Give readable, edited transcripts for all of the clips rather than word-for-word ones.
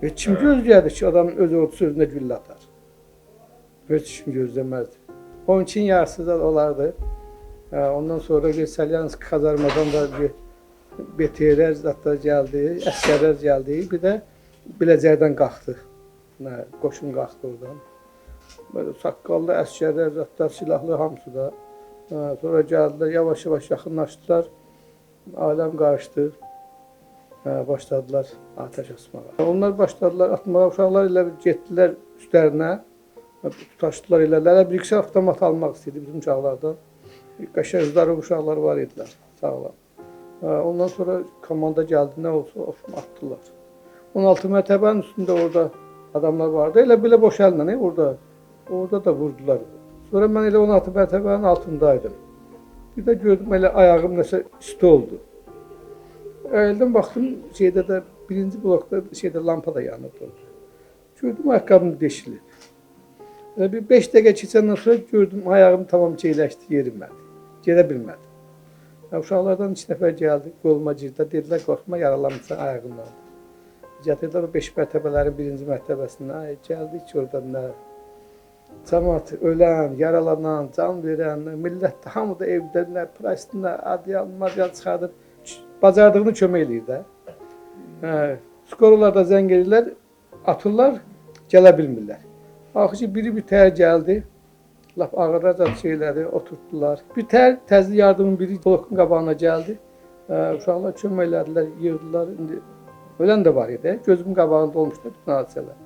Heç kim gözləyərdi ki, adam öz ordu sözünə güllə atar. Heç kim gözləməzdi. Onun için yarısı da olardı. Ondan sonra Salyansk kazarmadan da bir BTR'ler zaten geldi, əsgərlər geldi. Bir de Biləcəkdən qalxdı. Qoşun qalxdı oradan. Böyle saqqallı əsgərlər zaten silahlı hamısı da. Sonra geldiler, yavaş yavaş yaxınlaşdılar. Aləm qarışdı. Başladılar ateş açmağa. Onlar başladılar atmağa, uşaqlar ilə getdilər üstlərinə. Tutaşdılar elələrə, bir yüksək avtomat almaq istəyirdi bizim uşaqlardan. Qaşarızları uşaqlar var idilər, sağlam. Ondan sonra komanda gəldi, nə olsa atdılar. 16 mərtəbənin üstündə orada adamlar vardı. Elə belə boş əllə orada. Orada da vurdular. Sonra mən elə 16 mərtəbənin altındaydım. Bir də gördüm, elə ayağım nəsə üstü oldu. Əyildim, baxdım, də birinci blokda lampa da yanırdı orada. Gördüm, ayaqqabım deşilib. Bir 5 dəqiqə keçəndən sonra gördüm, ayağım tamam çeyləşdi, yerimədi. Gedə bilmədim. Uşaqlardan 2 nəfər gəldi, qoluma girdi, dedilər, qorxma, yaralanmışsan ayağından. Gətirdilər o 5 mərtəbələrin birinci mərtəbəsindən, gəldik ki, orada nə? Cəmaat ölən, yaralanan, can verən, millət hamı da evdə, nə, praisində, adyal, madyal çıxardır, bacardığını kömək eləyir də. Skorolar da zəng edirlər, atırlar, gələ bilmirlər. Axı ki, biri bir təhər gəldi, laf ağırlar şeyləri oturtdular. Bir təhər təzli yardımın biri blokun qabağına gəldi. Uşaqlar kömək elədilər, yığdılar. İndi ölən də var idi, gözümün qabağında olmuşdu bütün hadisələr.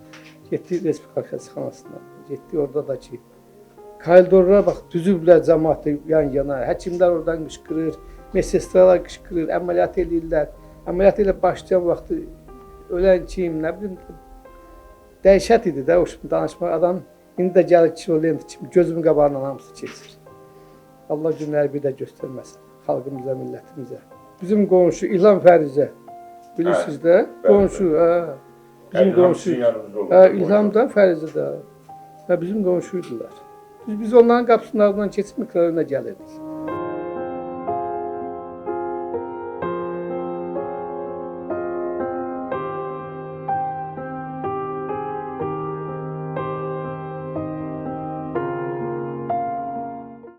Getdi Respublika xəstəxanasına, getdi orada da ki, koridorlara bax, düzüblər cəmaatı yan-yana, həkimlər oradan qışqırır, medsestralar qışqırır, əməliyyat edirlər. Əməliyyat ilə başlayan vaxtı ölən kim, nə bilim, dəhşət idi də o şimdi danışmaq. Adam indi də gəlir kilolent kimi gözümün qabağından hamısı keçir. Allah günləri bir də göstərməsin xalqımıza, millətimizə. Bizim qonşu İlham Fərizə, bilirsiniz də, qonşu, bizim qonşu, İlham da, Fərizə də, bizim qonşuydular. Biz onların qapısının ardından keçib mikrorayona gəlirdik.